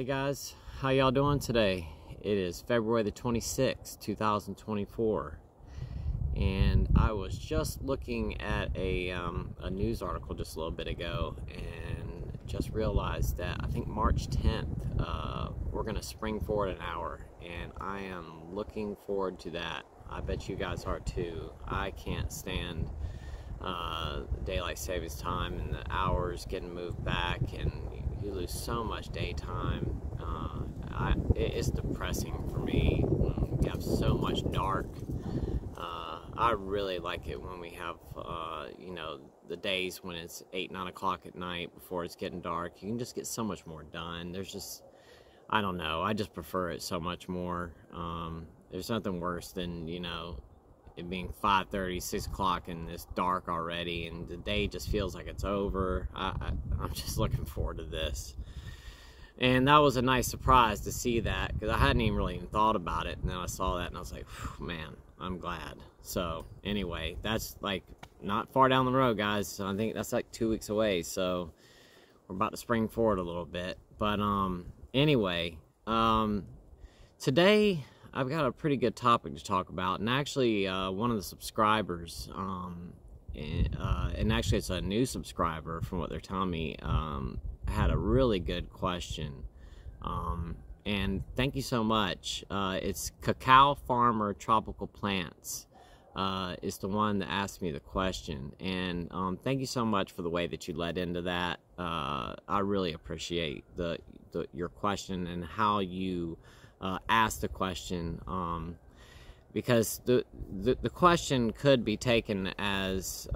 guys, how y'all doing today? It is February the 26th, 2024, and I was just looking at a news article just a little bit ago and just realized that I think March 10th we're gonna spring forward an hour, and I am looking forward to that. I bet you guys are too. I can't stand daylight savings time and the hours getting moved back, and you lose so much daytime. It's depressing for me when we have so much dark. I really like it when we have you know, the days when it's 8-9 o'clock at night before it's getting dark. You can just get so much more done. There's just, I don't know, I just prefer it so much more. There's nothing worse than, you know, it being 5:30, 6 o'clock and it's dark already and the day just feels like it's over. I'm just looking forward to this. And that was a nice surprise to see that, because I hadn't even really thought about it, and then I saw that and I was like, man, I'm glad. So anyway, that's like not far down the road, guys. I think that's like 2 weeks away, so we're about to spring forward a little bit. But anyway, today I've got a pretty good topic to talk about, and actually one of the subscribers, and actually it's a new subscriber from what they're telling me, had a really good question, and thank you so much. It's Cacao Farmer Tropical Plants is the one that asked me the question, and thank you so much for the way that you led into that. I really appreciate your question and how you asked the question, because the question could be taken as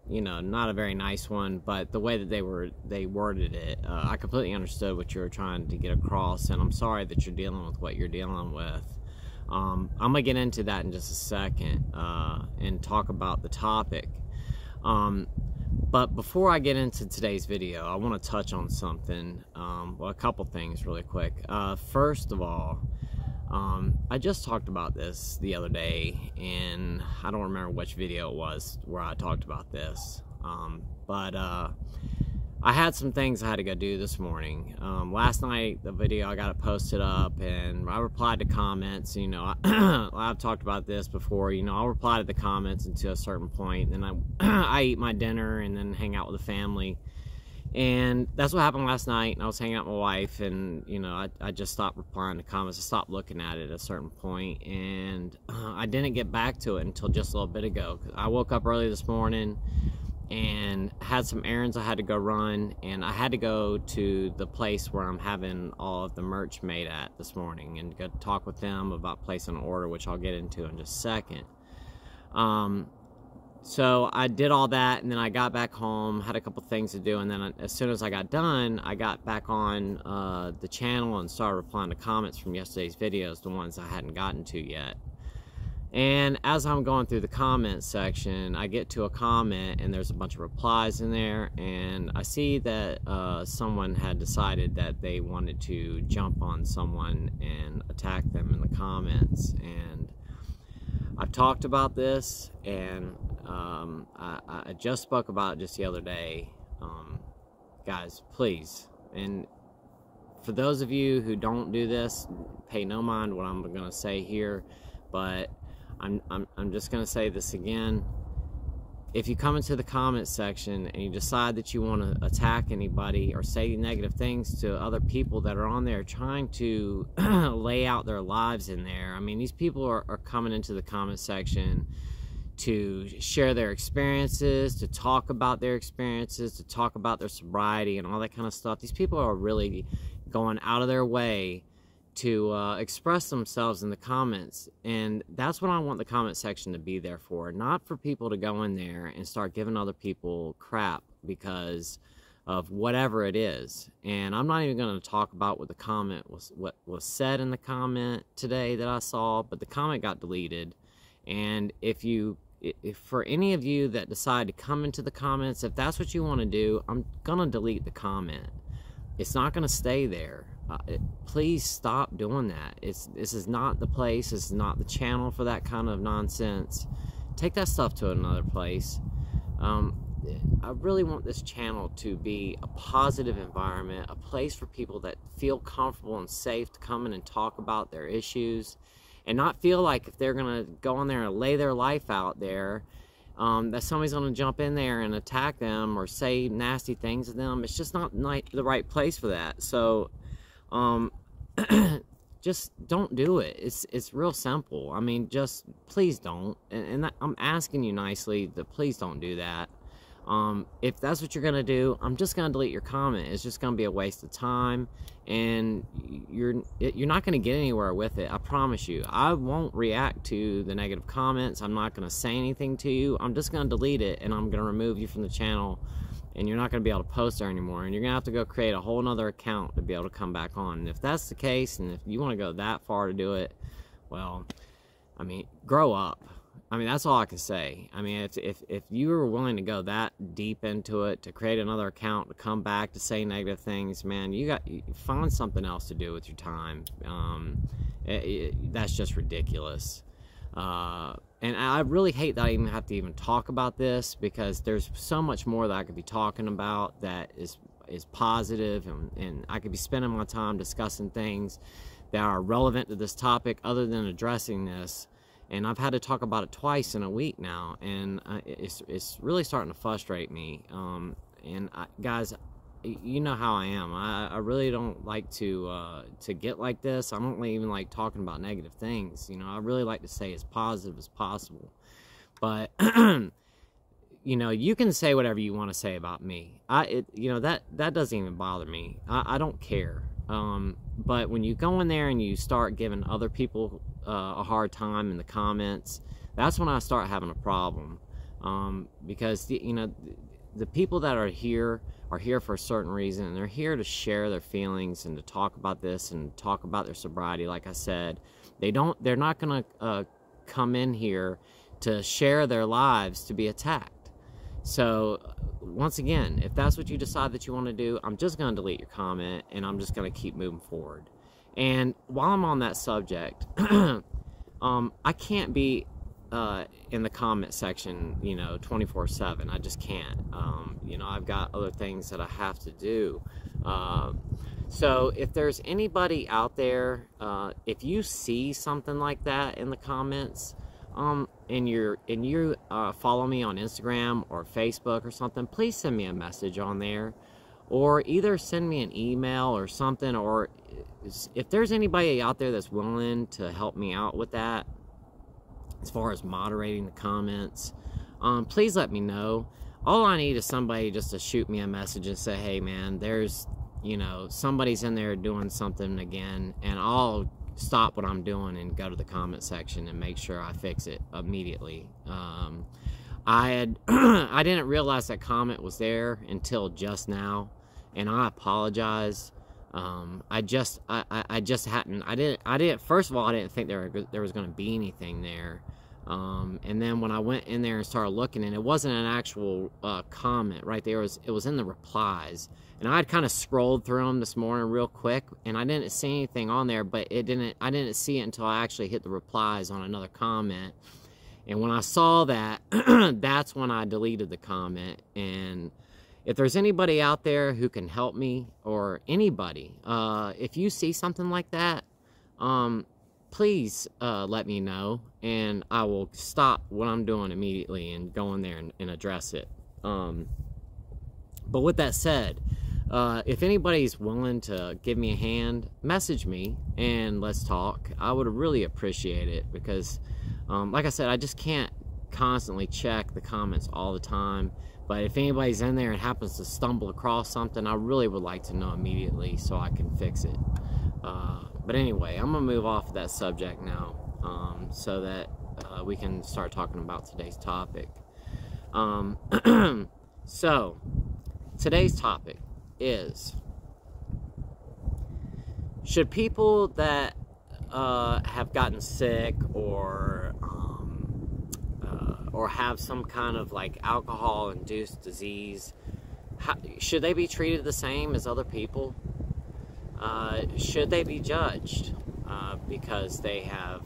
you know, not a very nice one, but the way that they worded it, I completely understood what you were trying to get across, and I'm sorry that you're dealing with what you're dealing with. I'm gonna get into that in just a second and talk about the topic. But before I get into today's video, I want to touch on something, well, a couple things really quick. First of all, I just talked about this the other day, and I don't remember which video it was where I talked about this, but I had some things I had to go do this morning. Last night, the video, I got it posted up, and I replied to comments. You know, I've talked about this before. You know, I'll reply to the comments until a certain point, and then I eat my dinner and then hang out with the family. And that's what happened last night, and I was hanging out with my wife, and, you know, I just stopped replying to comments. I stopped looking at it at a certain point, and I didn't get back to it until just a little bit ago. I woke up early this morning and had some errands I had to go run, and I had to go to the place where I'm having all of the merch made at this morning and go talk with them about placing an order, which I'll get into in just a second. So I did all that, and then I got back home, had a couple things to do, and then as soon as I got done, I got back on the channel and started replying to comments from yesterday's videos, the ones I hadn't gotten to yet. And as I'm going through the comment section, I get to a comment, and there's a bunch of replies in there, and I see that someone had decided that they wanted to jump on someone and attack them in the comments. And I've talked about this, and I just spoke about it just the other day. Guys, please, and for those of you who don't do this, pay no mind what I'm going to say here, but I'm just going to say this again. If you come into the comment section and you decide that you want to attack anybody or say negative things to other people that are on there trying to lay out their lives in there, I mean, these people are coming into the comment section to share their experiences, to talk about their experiences, to talk about their sobriety and all that kind of stuff. These people are really going out of their way to express themselves in the comments, and that's what I want the comment section to be there for, not for people to go in there and start giving other people crap because of whatever it is. And I'm not even going to talk about what the comment was, what was said in the comment today that I saw, but the comment got deleted. And if for any of you that decide to come into the comments, if that's what you want to do, I'm gonna delete the comment. It's not gonna stay there. Please stop doing that. This is not the place. This is not the channel for that kind of nonsense. Take that stuff to another place. I really want this channel to be a positive environment, a place for people that feel comfortable and safe to come in and talk about their issues, and not feel like if they're gonna go on there and lay their life out there, that somebody's gonna jump in there and attack them or say nasty things to them. It's just not the right place for that. So just don't do it. It's real simple. I mean, just please don't. And I'm asking you nicely that please don't do that. If that's what you're gonna do, I'm just gonna delete your comment. It's just gonna be a waste of time, and you're not gonna get anywhere with it. I promise you. I won't react to the negative comments. I'm not gonna say anything to you. I'm just gonna delete it, and I'm gonna remove you from the channel, and you're not gonna be able to post there anymore. And you're gonna have to go create a whole nother account to be able to come back on. And if that's the case, and if you want to go that far to do it, well, I mean, grow up. I mean, that's all I can say. I mean, if you were willing to go that deep into it, to create another account, to come back, to say negative things, man, you find something else to do with your time. That's just ridiculous. And I really hate that I even have to even talk about this, because there's so much more that I could be talking about that is positive, and I could be spending my time discussing things that are relevant to this topic other than addressing this. And I've had to talk about it twice in a week now, and it's really starting to frustrate me. Guys, you know how I am. I really don't like to get like this. I don't even like talking about negative things. You know, I really like to stay as positive as possible. But you know, you can say whatever you want to say about me. You know, that doesn't even bother me. I don't care. But when you go in there and you start giving other people a hard time in the comments, that's when I start having a problem. Because you know, the people that are here for a certain reason, and they're here to share their feelings and to talk about this and talk about their sobriety. Like I said, they're not gonna come in here to share their lives to be attacked. So once again, if that's what you decide that you want to do, I'm just going to delete your comment, and I'm just going to keep moving forward. And while I'm on that subject, I can't be in the comment section, you know, 24/7. I just can't. You know, I've got other things that I have to do. So if there's anybody out there, if you see something like that in the comments, and you follow me on Instagram or Facebook or something, please send me a message on there, or either send me an email or something. Or if there's anybody out there that's willing to help me out with that, as far as moderating the comments, please let me know. All I need is somebody just to shoot me a message and say, hey man, there's, you know, somebody's in there doing something again, and I'll stop what I'm doing and go to the comment section and make sure I fix it immediately. I didn't realize that comment was there until just now, and I apologize. I just hadn't. I didn't. First of all, I didn't think there was going to be anything there. And then when I went in there and started looking, and it wasn't an actual comment right there. It was in the replies, and I had kind of scrolled through them this morning real quick, and I didn't see anything on there. But I didn't see it until I actually hit the replies on another comment. And when I saw that, that's when I deleted the comment. And if there's anybody out there who can help me, or anybody, if you see something like that, please let me know, and I will stop what I'm doing immediately and go in there and address it. But with that said, if anybody's willing to give me a hand, message me and let's talk. I would really appreciate it, because like I said, I just can't constantly check the comments all the time. But if anybody's in there and happens to stumble across something, I really would like to know immediately so I can fix it. But anyway, I'm going to move off of that subject now, so that we can start talking about today's topic. So, today's topic is, should people that have gotten sick or have some kind of like alcohol-induced disease, should they be treated the same as other people? Should they be judged? because they have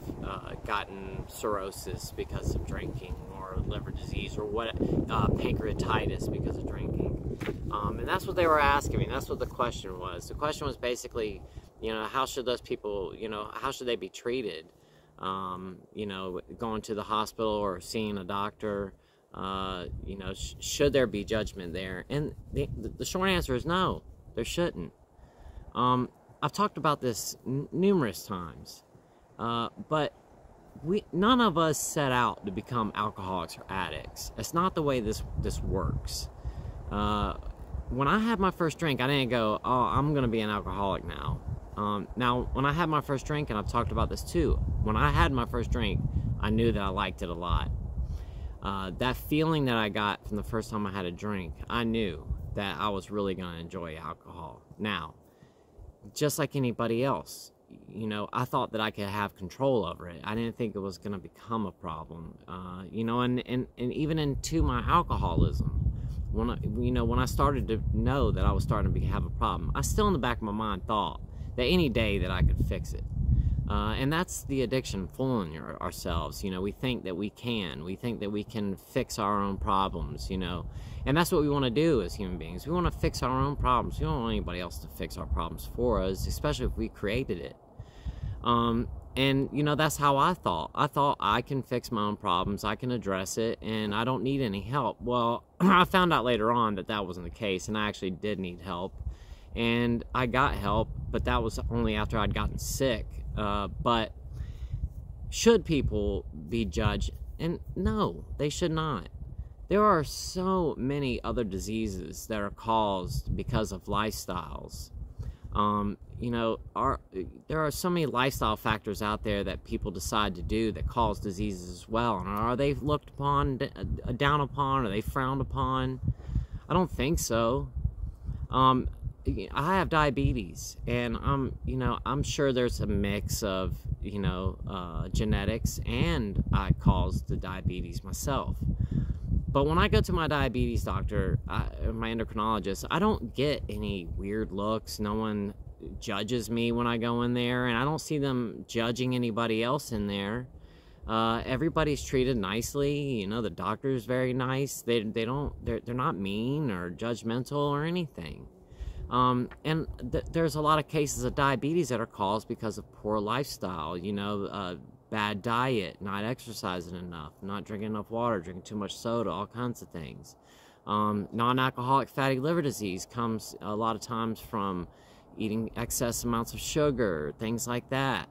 gotten cirrhosis because of drinking, or liver disease, or what, pancreatitis because of drinking. And that's what they were asking me. That's what the question was. The question was basically, you know, how should those people, you know, how should they be treated? You know, going to the hospital or seeing a doctor, you know, should there be judgment there? And the short answer is no, there shouldn't. I've talked about this numerous times, but none of us set out to become alcoholics or addicts. It's not the way this works. When I had my first drink, I didn't go, oh, I'm going to be an alcoholic now. Now, when I had my first drink, and I've talked about this too, when I had my first drink, I knew that I liked it a lot. That feeling that I got from the first time I had a drink, I knew that I was really going to enjoy alcohol. Now, just like anybody else, you know, I thought that I could have control over it. I didn't think it was going to become a problem. You know, and even into my alcoholism, when I started to know that I was starting to have a problem, I still in the back of my mind thought that any day that I could fix it. And that's the addiction, fooling ourselves. You know, we think that we can. We think that we can fix our own problems, you know. And that's what we want to do as human beings. We want to fix our own problems. We don't want anybody else to fix our problems for us, especially if we created it. And, you know, that's how I thought. I thought I can fix my own problems. I can address it, and I don't need any help. Well, I found out later on that that wasn't the case, and I actually did need help. And I got help, but that was only after I'd gotten sick. But should people be judged? And no, they should not. There are so many other diseases that are caused because of lifestyles. You know, there are so many lifestyle factors out there that people decide to do that cause diseases as well. And are they looked upon, down upon? Are they frowned upon? I don't think so. I have diabetes, and I'm sure there's a mix of, you know, genetics, and I caused the diabetes myself. But when I go to my diabetes doctor, my endocrinologist, I don't get any weird looks. No one judges me when I go in there, and I don't see them judging anybody else in there. Everybody's treated nicely. You know, the doctor's very nice. They're not mean or judgmental or anything. And there's a lot of cases of diabetes that are caused because of poor lifestyle, you know, bad diet, not exercising enough, not drinking enough water, drinking too much soda, all kinds of things. Non-alcoholic fatty liver disease comes a lot of times from eating excess amounts of sugar, things like that.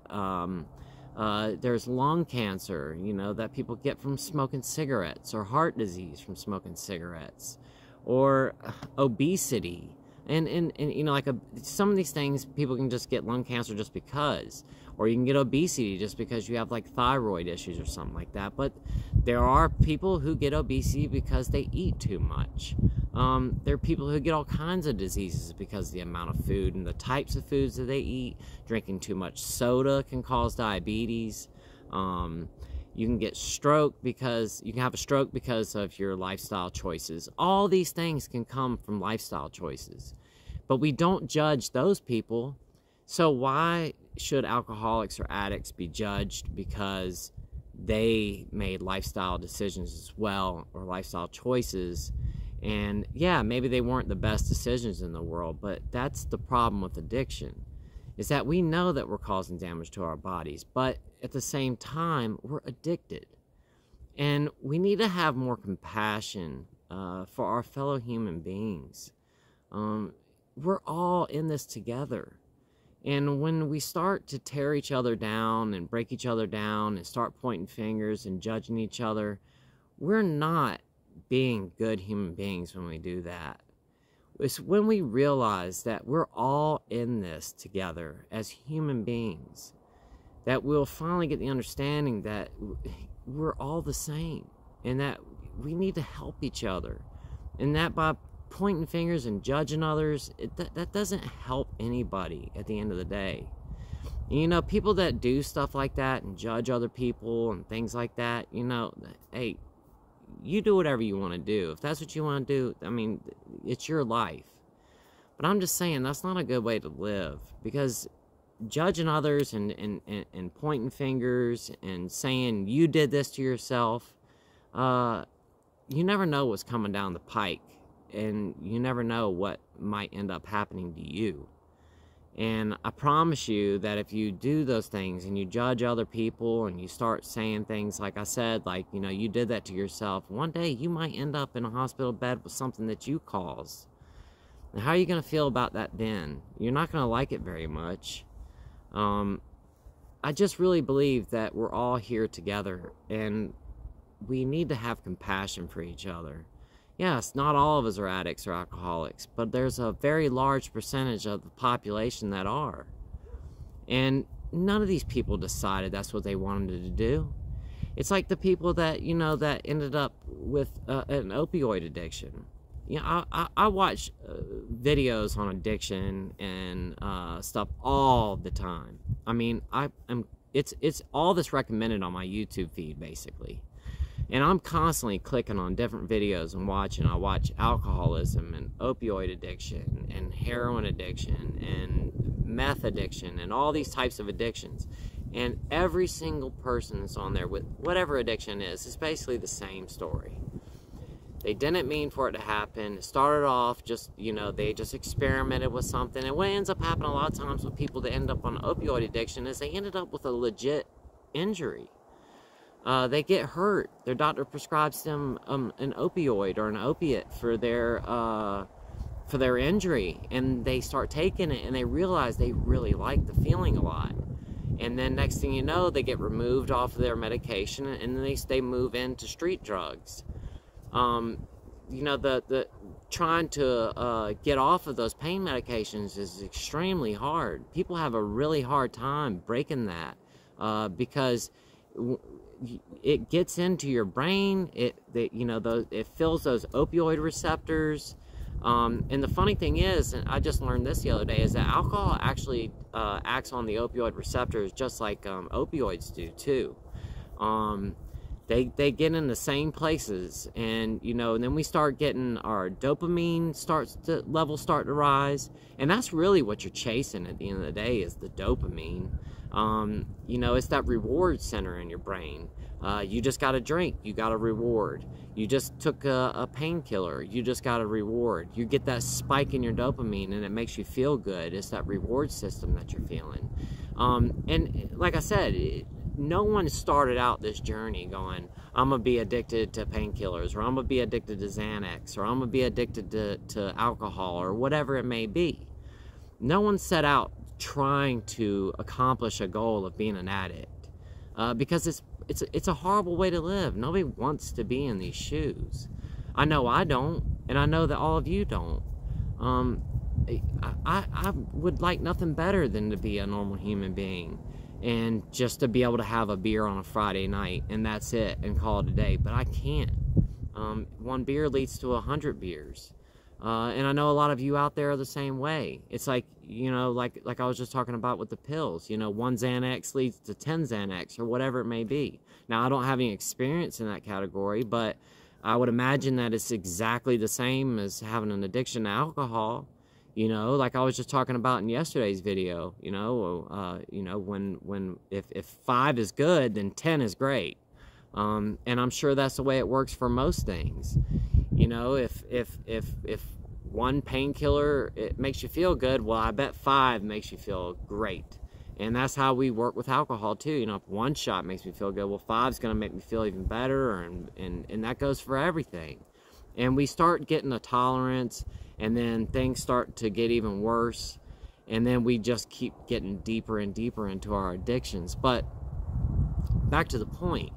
There's lung cancer, you know, that people get from smoking cigarettes, or heart disease from smoking cigarettes, or obesity. And you know, like some of these things, people can just get lung cancer just because, or you can get obesity just because you have like thyroid issues or something like that. But there are people who get obesity because they eat too much. There are people who get all kinds of diseases because of the amount of food and the types of foods that they eat. Drinking too much soda can cause diabetes. You can get stroke because you can have a stroke because of your lifestyle choices. All these things can come from lifestyle choices, but we don't judge those people. So why should alcoholics or addicts be judged because they made lifestyle decisions as well, or lifestyle choices? And yeah, maybe they weren't the best decisions in the world, but that's the problem with addiction, is that we know that we're causing damage to our bodies, but at the same time, we're addicted. And we need to have more compassion for our fellow human beings. We're all in this together. And when we start to tear each other down and break each other down and start pointing fingers and judging each other, we're not being good human beings when we do that. It's when we realize that we're all in this together as human beings that we'll finally get the understanding that we're all the same, and that we need to help each other, and that by pointing fingers and judging others, that doesn't help anybody at the end of the day. And, you know, people that do stuff like that and judge other people and things like that, you know, hey, you do whatever you want to do. If that's what you want to do, I mean, it's your life. But I'm just saying, that's not a good way to live, because judging others and pointing fingers and saying you did this to yourself, you never know what's coming down the pike, and you never know what might end up happening to you. And I promise you that if you do those things and you judge other people and you start saying things like I said, like, you know, you did that to yourself, one day you might end up in a hospital bed with something that you caused. And how are you going to feel about that then? You're not going to like it very much. I just really believe that we're all here together, and we need to have compassion for each other. Yes, not all of us are addicts or alcoholics, but there's a very large percentage of the population that are. And none of these people decided that's what they wanted to do. It's like the people that, you know, that ended up with an opioid addiction. You know, I watch videos on addiction and stuff all the time. I mean, it's all that's recommended on my YouTube feed, basically. And I'm constantly clicking on different videos and watching. I watch alcoholism and opioid addiction and heroin addiction and meth addiction and all these types of addictions. And every single person that's on there with whatever addiction is basically the same story. They didn't mean for it to happen. It started off just, you know, they just experimented with something. And what ends up happening a lot of times with people that end up on opioid addiction is they ended up with a legit injury. They get hurt. Their doctor prescribes them an opioid or an opiate for their injury, and they start taking it, and they realize they really like the feeling a lot. And then next thing you know, they get removed off of their medication, and then they move into street drugs. You know, the trying to get off of those pain medications is extremely hard. People have a really hard time breaking that because it gets into your brain. It fills those opioid receptors. And the funny thing is, and I just learned this the other day, is that alcohol actually acts on the opioid receptors just like opioids do too. They get in the same places, and you know, and then we start getting our dopamine levels start to rise, and that's really what you're chasing at the end of the day, is the dopamine. You know, it's that reward center in your brain. You just got a drink, you got a reward. You just took a painkiller, you just got a reward. You get that spike in your dopamine, and it makes you feel good. It's that reward system that you're feeling. And like I said, no one started out this journey going, I'm going to be addicted to painkillers, or I'm going to be addicted to Xanax, or I'm going to be addicted to alcohol, or whatever it may be. No one set out trying to accomplish a goal of being an addict, because it's a horrible way to live. Nobody wants to be in these shoes. I know I don't, and I know that all of you don't. I would like nothing better than to be a normal human being and just to be able to have a beer on a Friday night, and that's it, and call it a day. But I can't. One beer leads to 100 beers. And I know a lot of you out there are the same way. It's like, you know, like I was just talking about with the pills. You know, one Xanax leads to 10 Xanax, or whatever it may be. Now, I don't have any experience in that category, but I would imagine that it's exactly the same as having an addiction to alcohol. You know, like I was just talking about in yesterday's video. You know, if 5 is good, then 10 is great. And I'm sure that's the way it works for most things. You know, if one painkiller, it makes you feel good, well, I bet 5 makes you feel great. And that's how we work with alcohol too. You know, if 1 shot makes me feel good, well, 5's going to make me feel even better, and that goes for everything. And we start getting a tolerance, and then things start to get even worse, and then we just keep getting deeper and deeper into our addictions. But back to the point,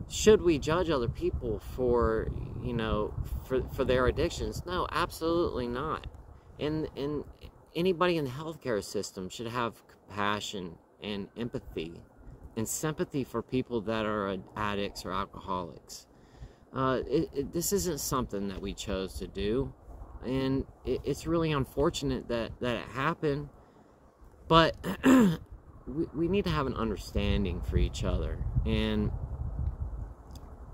should we judge other people for, you know, for their addictions? No, absolutely not. And anybody in the healthcare system should have compassion and empathy and sympathy for people that are addicts or alcoholics. This isn't something that we chose to do, and it's really unfortunate that it happened, but we need to have an understanding for each other. And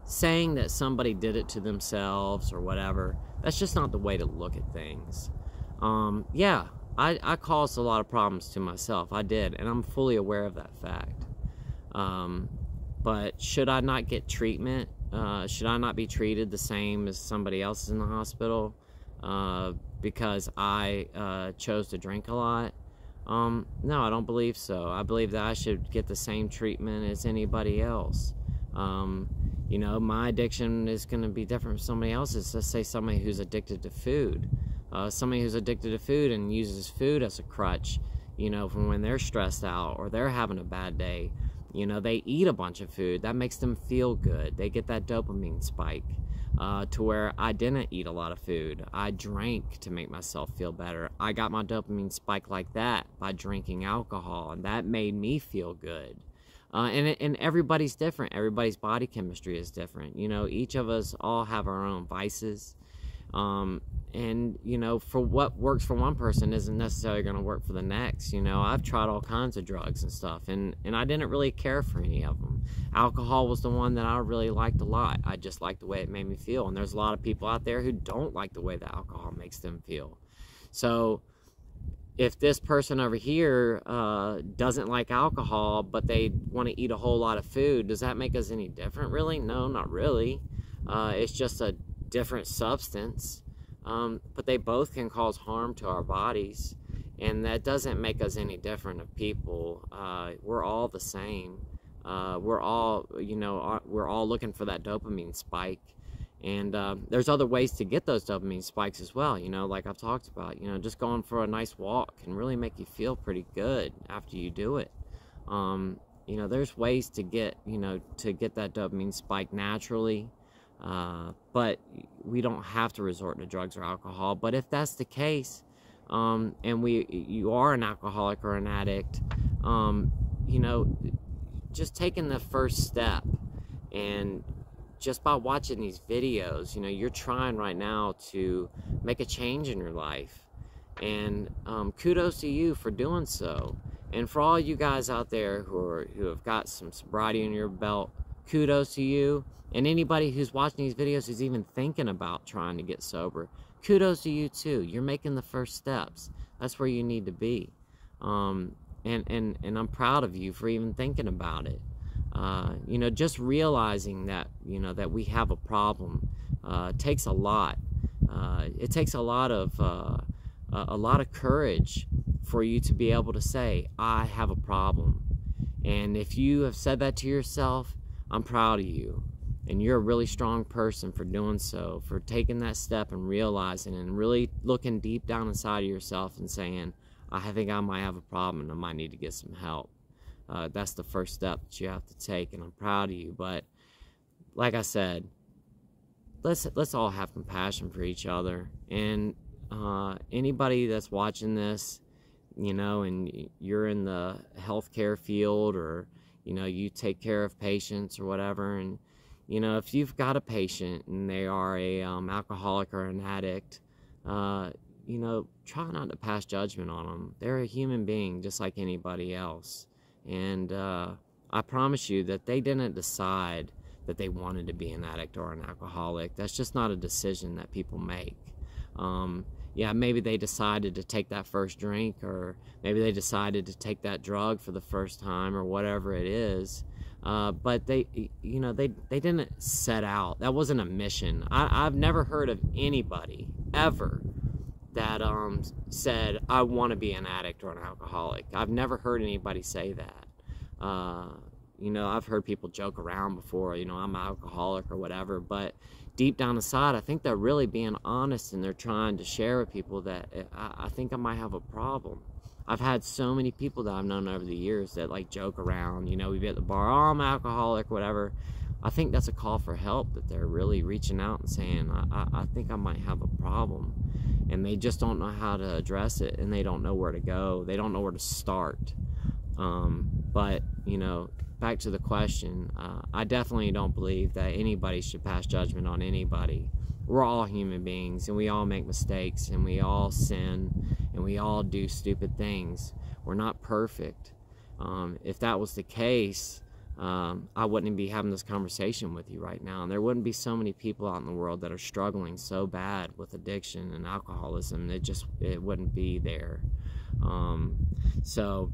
saying that somebody did it to themselves or whatever, that's just not the way to look at things. Yeah, I caused a lot of problems to myself. I did, and I'm fully aware of that fact. But should I not get treatment? Should I not be treated the same as somebody else in the hospital because I chose to drink a lot? No, I don't believe so. I believe that I should get the same treatment as anybody else. You know, my addiction is going to be different from somebody else's. Let's say somebody who's addicted to food. Somebody who's addicted to food and uses food as a crutch, you know, from when they're stressed out or they're having a bad day. You know, they eat a bunch of food. That makes them feel good. They get that dopamine spike. To where I didn't eat a lot of food. I drank to make myself feel better. I got my dopamine spike like that by drinking alcohol, and that made me feel good. And everybody's different. Everybody's body chemistry is different. You know, each of us all have our own vices. And, you know, for what works for one person isn't necessarily going to work for the next. You know, I've tried all kinds of drugs and stuff, and I didn't really care for any of them. Alcohol was the one that I really liked a lot. I just liked the way it made me feel. And there's a lot of people out there who don't like the way that alcohol makes them feel. So if this person over here doesn't like alcohol, but they want to eat a whole lot of food, does that make us any different, really? No, not really. It's just a different substance. But they both can cause harm to our bodies, and that doesn't make us any different of people. We're all the same. We're all, you know, we're all looking for that dopamine spike, and there's other ways to get those dopamine spikes as well. You know, like I've talked about, you know, just going for a nice walk can really make you feel pretty good after you do it. You know, there's ways to get, you know, to get that dopamine spike naturally. But we don't have to resort to drugs or alcohol. But if that's the case, and you are an alcoholic or an addict, you know, just taking the first step, and just by watching these videos, you know, you're trying right now to make a change in your life, and kudos to you for doing so. And for all you guys out there who have got some sobriety in your belt, kudos to you. And anybody who's watching these videos who's even thinking about trying to get sober, kudos to you too. You're making the first steps. That's where you need to be. And I'm proud of you for even thinking about it. You know, just realizing that, you know, that we have a problem takes a lot. It takes a lot of courage for you to be able to say, I have a problem. And if you have said that to yourself, I'm proud of you. And you're a really strong person for doing so, for taking that step and realizing and really looking deep down inside of yourself and saying, I think I might have a problem and I might need to get some help. That's the first step that you have to take, and I'm proud of you. But like I said, let's all have compassion for each other. And anybody that's watching this, you know, and you're in the healthcare field, or, you know, you take care of patients or whatever, and you know, if you've got a patient and they are a alcoholic or an addict, you know, try not to pass judgment on them. They're a human being just like anybody else. And I promise you that they didn't decide that they wanted to be an addict or an alcoholic. That's just not a decision that people make. Yeah, maybe they decided to take that first drink, or maybe they decided to take that drug for the first time, or whatever it is. But they, you know, they didn't set out. That wasn't a mission. I've never heard of anybody ever that said, I want to be an addict or an alcoholic. I've never heard anybody say that. You know, I've heard people joke around before, you know, I'm an alcoholic or whatever, but deep down inside, I think they're really being honest, and they're trying to share with people that I think I might have a problem. I've had so many people that I've known over the years that like joke around, you know, we'd be at the bar, oh, I'm an alcoholic, whatever. I think that's a call for help, that they're really reaching out and saying, I think I might have a problem. And they just don't know how to address it, and they don't know where to go. They don't know where to start. But, you know, back to the question, I definitely don't believe that anybody should pass judgment on anybody. We're all human beings, and we all make mistakes, and we all sin, and we all do stupid things. We're not perfect. If that was the case, I wouldn't be having this conversation with you right now, and there wouldn't be so many people out in the world that are struggling so bad with addiction and alcoholism. It wouldn't be there. So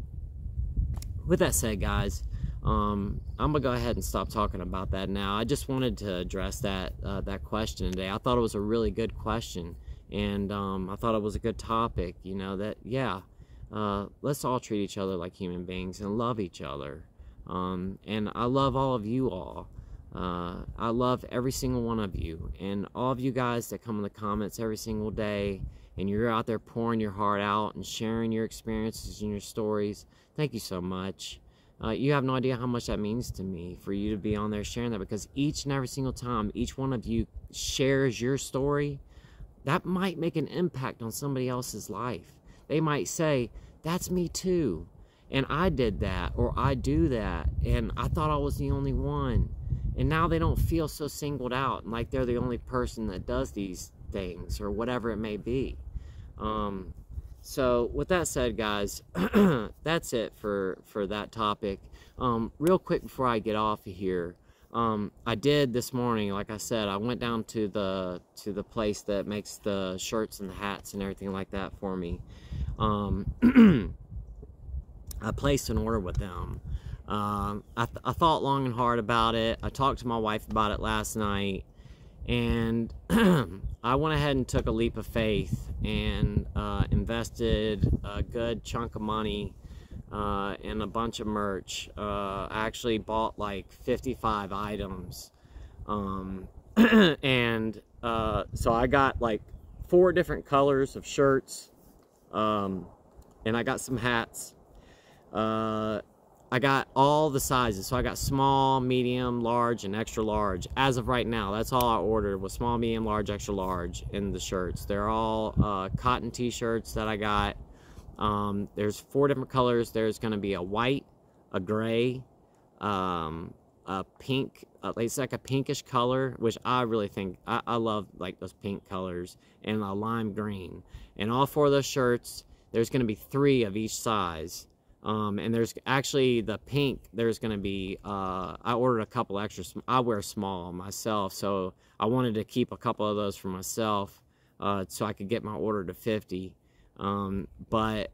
with that said, guys, I'm gonna go ahead and stop talking about that now. I just wanted to address that question today. I thought it was a really good question, and I thought it was a good topic. You know, that let's all treat each other like human beings and love each other. And I love all of you all. I love every single one of you, and all of you guys that come in the comments every single day, and you're out there pouring your heart out and sharing your experiences and your stories. Thank you so much. You have no idea how much that means to me for you to be on there sharing that, because each and every single time each one of you shares your story, that might make an impact on somebody else's life. They might say, that's me too, and I did that, or I do that, and I thought I was the only one. And now they don't feel so singled out and like they're the only person that does these things, or whatever it may be. So with that said, guys, that's it for that topic. Real quick before I get off of here, I did this morning, like I said, I went down to the place that makes the shirts and the hats and everything like that for me. I placed an order with them. I thought long and hard about it. I talked to my wife about it last night, and I went ahead and took a leap of faith and invested a good chunk of money in a bunch of merch. I actually bought like 55 items, and so I got like 4 different colors of shirts, and I got some hats. I got all the sizes, so I got small, medium, large, and extra large. As of right now, that's all I ordered, was small, medium, large, extra large in the shirts. They're all cotton t-shirts that I got. There's 4 different colors. There's going to be a white, a gray, a pink, it's like a pinkish color, which I really think, I love like those pink colors, and a lime green. And all 4 of those shirts, there's going to be 3 of each size. And there's actually the pink, there's going to be, I ordered a couple extras. I wear small myself, so I wanted to keep a couple of those for myself, so I could get my order to 50. But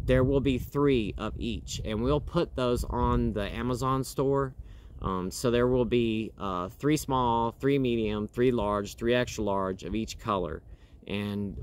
there will be 3 of each, and we'll put those on the Amazon store. So there will be 3 small, 3 medium, 3 large, 3 extra large of each color. And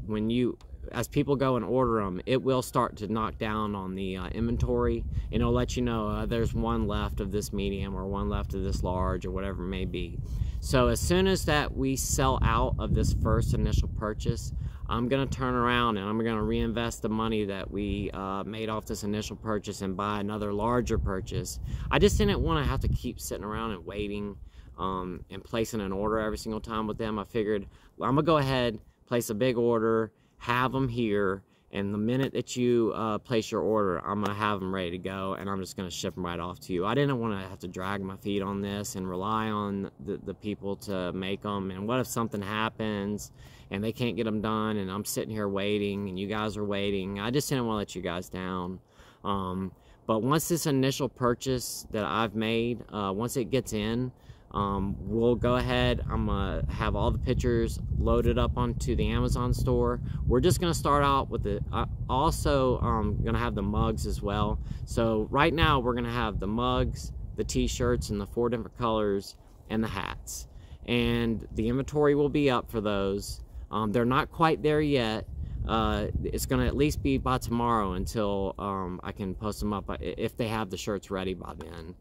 as people go and order them, it will start to knock down on the inventory, and it'll let you know there's 1 left of this medium, or 1 left of this large, or whatever it may be. So as soon as that we sell out of this first initial purchase, I'm going to turn around and I'm going to reinvest the money that we made off this initial purchase and buy another larger purchase. I just didn't want to have to keep sitting around and waiting and placing an order every single time with them. I figured, well, I'm going to go ahead, place a big order, have them here, and the minute that you place your order, I'm going to have them ready to go, and I'm just going to ship them right off to you. I didn't want to have to drag my feet on this and rely on the people to make them, and what if something happens and they can't get them done, and I'm sitting here waiting, and you guys are waiting. I just didn't want to let you guys down. But once this initial purchase that I've made, once it gets in, we'll go ahead. I'm gonna have all the pictures loaded up onto the Amazon store. We're just gonna start out with the also gonna have the mugs as well. So right now we're gonna have the mugs, the t-shirts in the 4 different colors, and the hats, and the inventory will be up for those. They're not quite there yet. It's gonna at least be by tomorrow until I can post them up, if they have the shirts ready by then.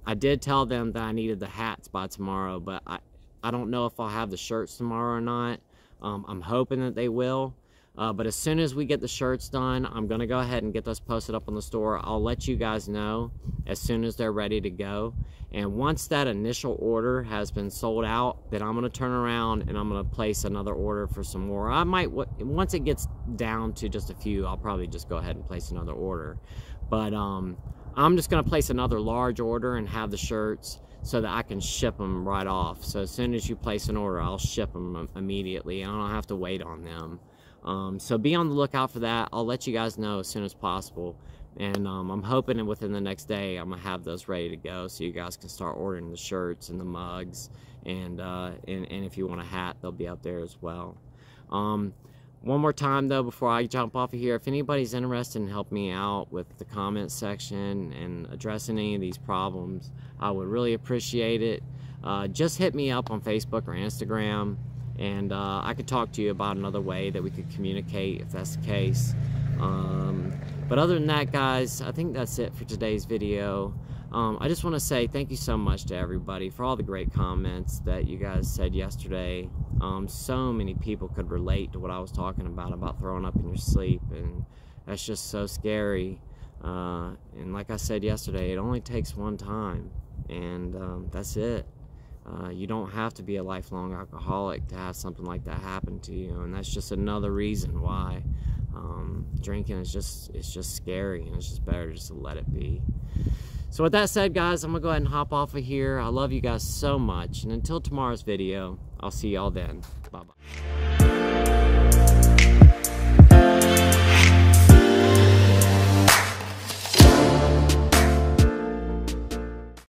I did tell them that I needed the hats by tomorrow, but I don't know if I'll have the shirts tomorrow or not. I'm hoping that they will. But as soon as we get the shirts done, I'm going to go ahead and get those posted up on the store. I'll let you guys know as soon as they're ready to go. And once that initial order has been sold out, then I'm going to turn around and I'm going to place another order for some more. I might, once it gets down to just a few, I'll probably just go ahead and place another order. But I'm just going to place another large order and have the shirts so that I can ship them right off. So as soon as you place an order, I'll ship them immediately, and I don't have to wait on them. So be on the lookout for that. I'll let you guys know as soon as possible. And I'm hoping that within the next day I'm gonna have those ready to go, so you guys can start ordering the shirts and the mugs, and if you want a hat, they'll be up there as well. One more time though, before I jump off of here, if anybody's interested in helping me out with the comment section and addressing any of these problems, I would really appreciate it. Just hit me up on Facebook or Instagram, and I could talk to you about another way that we could communicate if that's the case. But other than that, guys, I think that's it for today's video. I just want to say thank you so much to everybody for all the great comments that you guys said yesterday. So many people could relate to what I was talking about throwing up in your sleep, and that's just so scary. And like I said yesterday, it only takes one time, and that's it. You don't have to be a lifelong alcoholic to have something like that happen to you, and that's just another reason why drinking is just scary, and it's just better just to let it be. So with that said, guys, I'm gonna go ahead and hop off of here. I love you guys so much, and until tomorrow's video, I'll see y'all then. Bye bye.